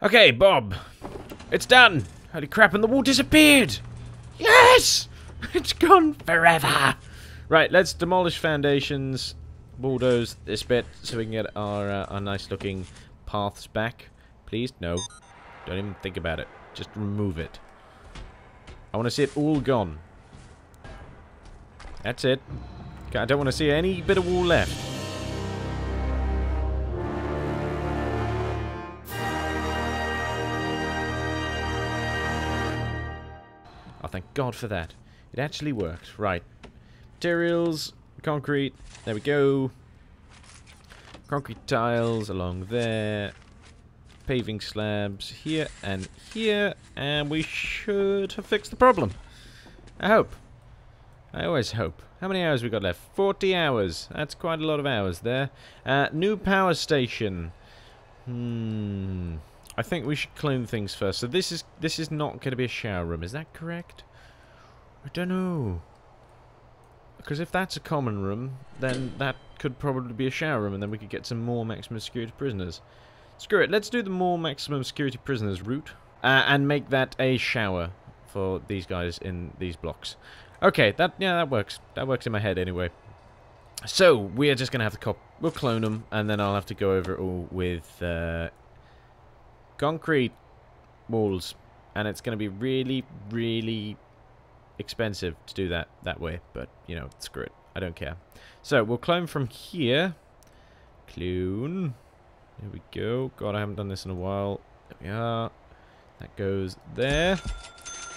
Okay, Bob. It's done. Holy crap, and the wall disappeared. Yes! It's gone forever. Right, let's demolish foundations, bulldoze this bit so we can get our nice looking paths back. Please, no. Don't even think about it. Just remove it. I want to see it all gone. That's it. Okay, I don't want to see any bit of wall left. Oh, thank God for that. It actually worked. Right. Materials, concrete. There we go. Concrete tiles along there. Paving slabs here and here. And we should have fixed the problem. I hope. I always hope. How many hours we got left? 40 hours. That's quite a lot of hours there. New power station. I think we should clone things first. So this is not going to be a shower room. Is that correct? I don't know. Because if that's a common room, then that could probably be a shower room, and then we could get some more maximum security prisoners. Screw it. Let's do the more maximum security prisoners route and make that a shower for these guys in these blocks. Okay, that works. That works in my head anyway. So we are just gonna have to we'll clone them, and then I'll have to go over it all with concrete walls, and it's gonna be really, really expensive to do that way. But you know, screw it. I don't care. So we'll clone from here. Clone. There we go. God, I haven't done this in a while. There we are. That goes there.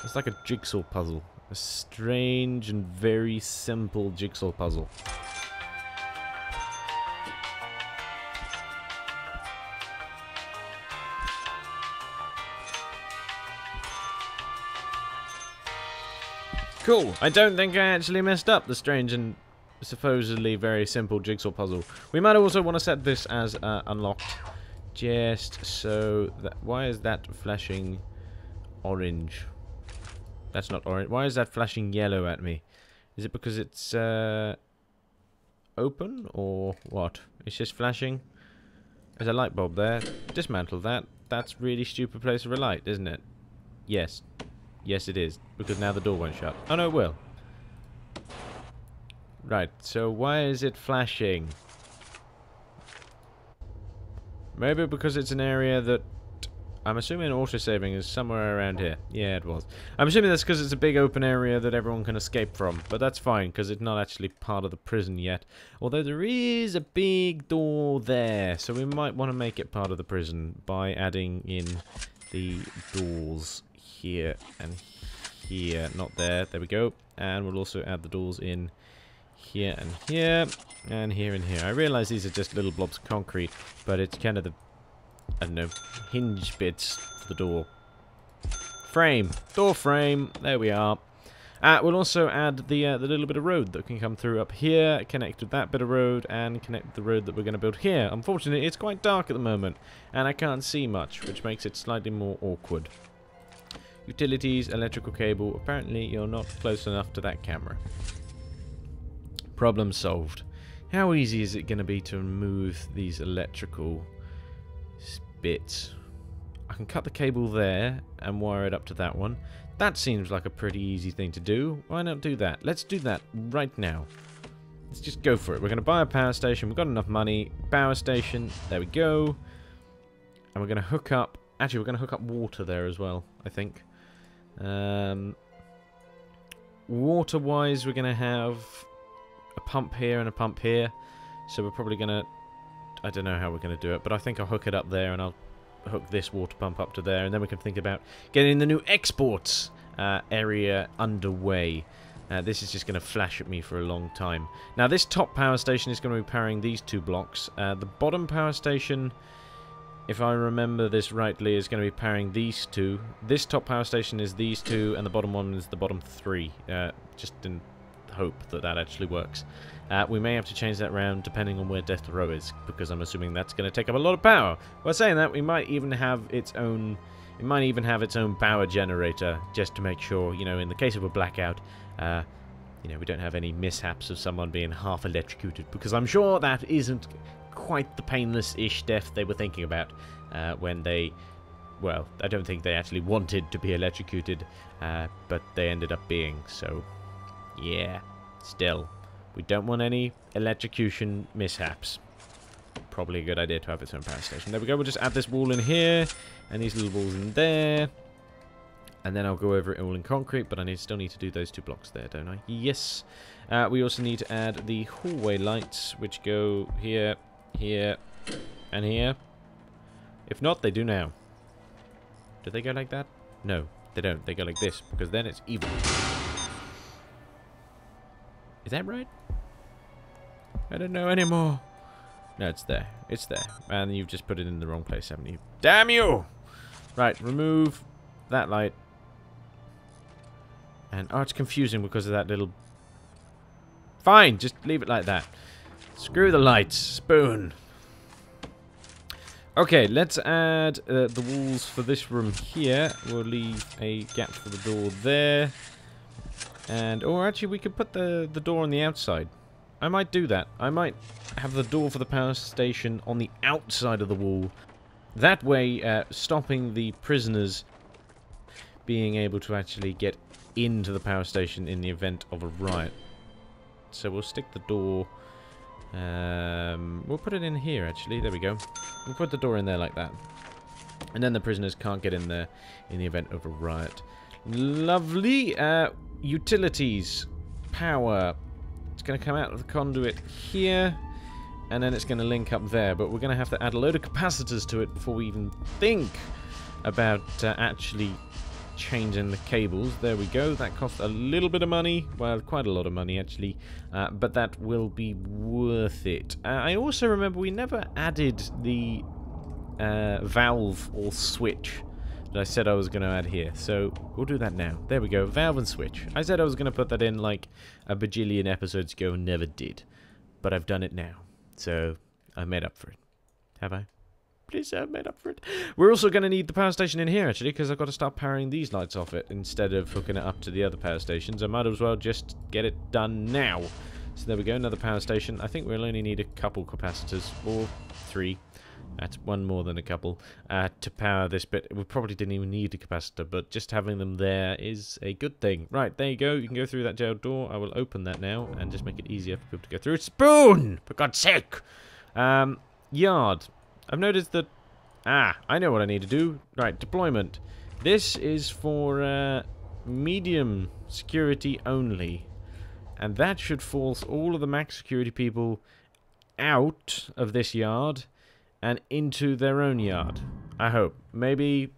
It's like a jigsaw puzzle. A strange and very simple jigsaw puzzle. Cool. I don't think I actually messed up the strange and supposedly very simple jigsaw puzzle. We might also want to set this as unlocked, just so that... Why is that flashing orange? That's not orange. Why is that flashing yellow at me? Is it because it's open or what? It's just flashing. There's a light bulb there. Dismantle that. That's really stupid place of a light, isn't it? Yes. Yes, it is. Because now the door won't shut. Oh, no, it will. Right, so why is it flashing? Maybe because it's an area that... I'm assuming autosaving is somewhere around here. Yeah, it was. I'm assuming that's because it's a big open area that everyone can escape from. But that's fine, because it's not actually part of the prison yet. Although there is a big door there. So we might want to make it part of the prison by adding in the doors here and here. Not there. There we go. And we'll also add the doors in here and here. And here and here. I realise these are just little blobs of concrete. But it's kind of the... I don't know, hinge bits for the door frame. Door frame. There we are. We'll also add the little bit of road that can come through up here, connect with that bit of road, and connect with the road that we're going to build here. Unfortunately, it's quite dark at the moment, and I can't see much, which makes it slightly more awkward. Utilities, electrical cable. Apparently, you're not close enough to that camera. Problem solved. How easy is it going to be to remove these electrical bits? I can cut the cable there and wire it up to that one. That seems like a pretty easy thing to do. Why not do that? Let's do that right now. Let's just go for it. We're going to buy a power station. We've got enough money. Power station. There we go. And we're going to hook up... Actually, we're going to hook up water there as well, I think. Water-wise, we're going to have a pump here and a pump here. So we're probably going to... I don't know how we're going to do it, but I think I'll hook it up there, and I'll hook this water pump up to there, and then we can think about getting the new exports area underway. This is just going to flash at me for a long time. Now, this top power station is going to be powering these two blocks. The bottom power station, if I remember this rightly, is going to be powering these two. This top power station is these two, and the bottom one is the bottom three. Just in hope that that actually works. We may have to change that around depending on where Death Row is, because I'm assuming that's going to take up a lot of power. While saying that, we might even have its own... It might even have its own power generator, just to make sure, you know, in the case of a blackout, you know, we don't have any mishaps of someone being half electrocuted, because I'm sure that isn't quite the painless-ish death they were thinking about when they well, I don't think they actually wanted to be electrocuted, but they ended up being, so yeah, still, we don't want any electrocution mishaps. Probably a good idea to have its own power station. There we go, we'll just add this wall in here, and these little walls in there, and then I'll go over it all in concrete, but I still need to do those 2 blocks there, don't I? Yes. We also need to add the hallway lights, which go here, here, and here. If not, they do now. Do they go like that? No, they don't. They go like this, because then it's evil. Is that right? I don't know anymore. No, it's there. It's there. And you've just put it in the wrong place, haven't you? Damn you! Right, remove that light. And, oh, it's confusing because of that little... Fine, just leave it like that. Screw the lights. Spoon. Okay, let's add the walls for this room here. We'll leave a gap for the door there. And, or actually, we could put the door on the outside. I might do that. I might have the door for the power station on the outside of the wall. That way, stopping the prisoners being able to actually get into the power station in the event of a riot. So we'll stick the door... we'll put it in here, actually. There we go. We'll put the door in there like that. And then the prisoners can't get in there in the event of a riot. Lovely. Utilities. Power. It's going to come out of the conduit here. And then it's going to link up there. But we're going to have to add a load of capacitors to it before we even think about actually changing the cables. There we go. That cost a little bit of money. Well, quite a lot of money, actually. But that will be worth it. I also remember we never added the valve or switch that I said I was going to add here. So we'll do that now. There we go. Valve and switch. I said I was going to put that in like a bajillion episodes ago and never did. But I've done it now. So I made up for it. Have I? Please say I've made up for it. We're also going to need the power station in here, actually, because I've got to start powering these lights off it instead of hooking it up to the other power stations. I might as well just get it done now. So there we go, another power station. I think we'll only need a couple capacitors, or 3. That's one more than a couple, to power this bit. We probably didn't even need a capacitor, but just having them there is a good thing. Right, there you go. You can go through that jail door. I will open that now and just make it easier for people to go through. Spoon! For God's sake! Yard. I've noticed that... I know what I need to do. Right, deployment. This is for medium security only. And that should force all of the max security people out of this yard and into their own yard. I hope. Maybe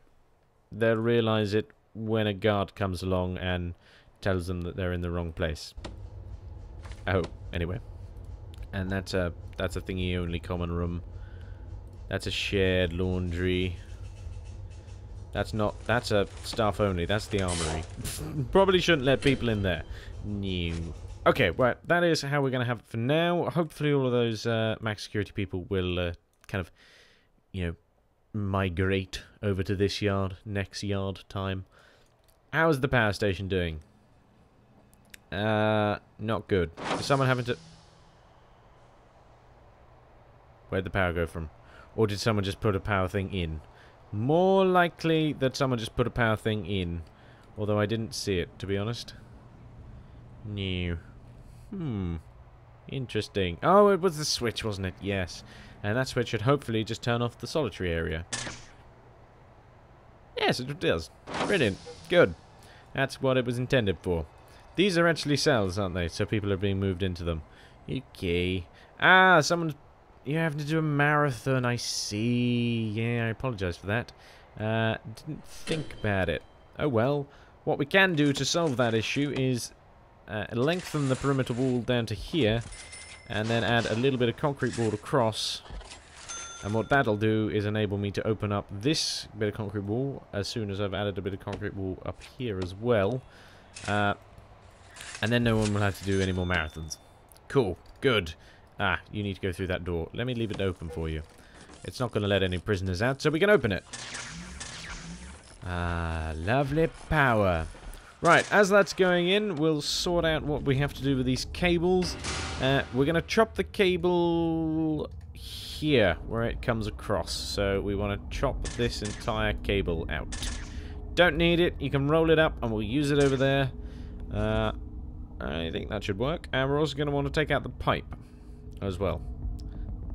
they'll realize it when a guard comes along and tells them that they're in the wrong place. I hope. Anyway. And that's a thingy only common room. That's a shared laundry. That's a staff only. That's the armory. Probably shouldn't let people in there. No. Okay, right. That is how we're going to have it for now. Hopefully all of those max security people will kind of, you know, migrate over to this yard next yard time. How's the power station doing? Not good. Is someone having to... Where'd the power go from? Or did someone just put a power thing in? More likely that someone just put a power thing in. Although I didn't see it, to be honest. No. Interesting. Oh, it was the switch, wasn't it? Yes. And that switch should hopefully just turn off the solitary area. Yes, it does. Brilliant. Good. That's what it was intended for. These are actually cells, aren't they? So people are being moved into them. Okay. Someone's... You're having to do a marathon, I see. Yeah, I apologise for that. Didn't think about it. Oh well. What we can do to solve that issue is lengthen the perimeter wall down to here, and then add a little bit of concrete wall across. And what that'll do is enable me to open up this bit of concrete wall as soon as I've added a bit of concrete wall up here as well. And then no one will have to do any more marathons. Cool. Good. You need to go through that door. Let me leave it open for you. It's not going to let any prisoners out, so we can open it. Lovely power. Right, as that's going in, we'll sort out what we have to do with these cables. We're going to chop the cable here, where it comes across. So we want to chop this entire cable out. Don't need it. You can roll it up, and we'll use it over there. I think that should work. And we're also going to want to take out the pipe as well.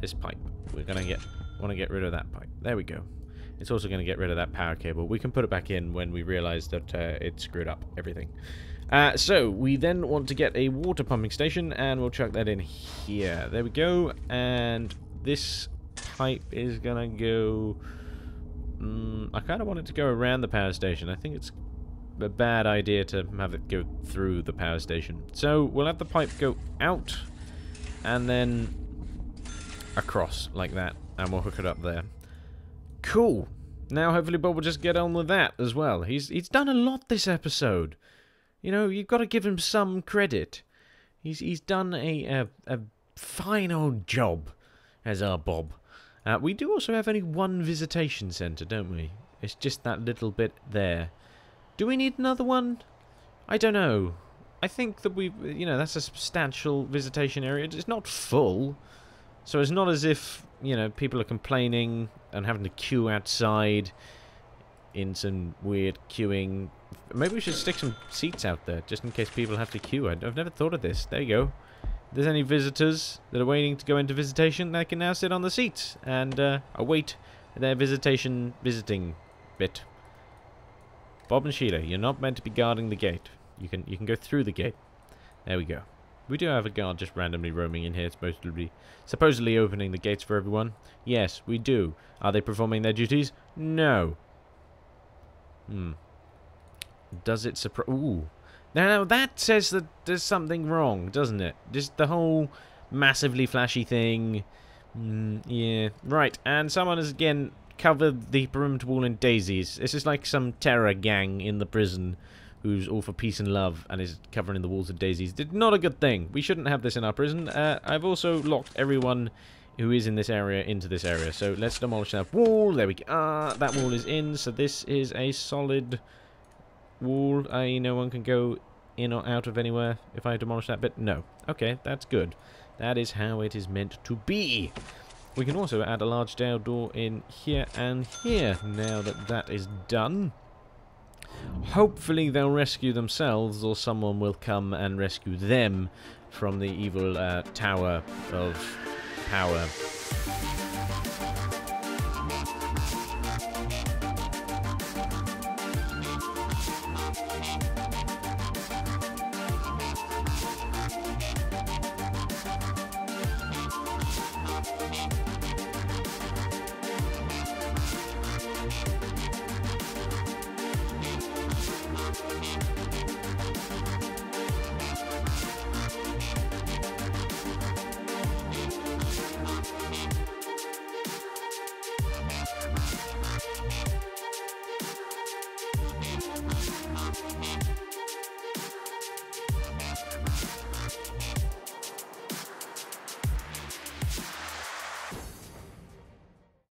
This pipe. We're going to want to get rid of that pipe. There we go. It's also going to get rid of that power cable. We can put it back in when we realize that it screwed up everything. So we then want to get a water pumping station, and we'll chuck that in here. There we go. And this pipe is going to go... I kind of want it to go around the power station. I think it's a bad idea to have it go through the power station. So we'll have the pipe go out and then across like that, and we'll hook it up there. Cool. Now hopefully Bob will just get on with that as well. He's done a lot this episode. You know, you've got to give him some credit. He's done a fine old job as our Bob. We do also have only one visitation centre, don't we? It's just that little bit there. Do we need another one? I don't know. I think that that's a substantial visitation area. It's not full. So it's not as if, people are complaining and having to queue outside in some weird queuing. Maybe we should stick some seats out there, just in case people have to queue. I've never thought of this. There you go. If there's any visitors that are waiting to go into visitation, they can now sit on the seats and await their visiting bit. Bob and Sheila, you're not meant to be guarding the gate. You can go through the gate. There we go. We do have a guard just randomly roaming in here, supposedly opening the gates for everyone. Yes, we do. Are they performing their duties? No. Does it surprise... Ooh. Now that says that there's something wrong, doesn't it? Just the whole massively flashy thing. Yeah. Right, and someone has again covered the perimeter wall in daisies. This is like some terror gang in the prison who's all for peace and love and is covering the walls of daisies. Not a good thing. We shouldn't have this in our prison. I've also locked everyone who is in this area into this area. So let's demolish that wall. There we go. That wall is in, so this is a solid wall. No one can go in or out of anywhere if I demolish that bit. No. Okay, that's good. That is how it is meant to be. We can also add a large jail door in here and here now that that is done. Hopefully they'll rescue themselves, or someone will come and rescue them from the evil tower of power.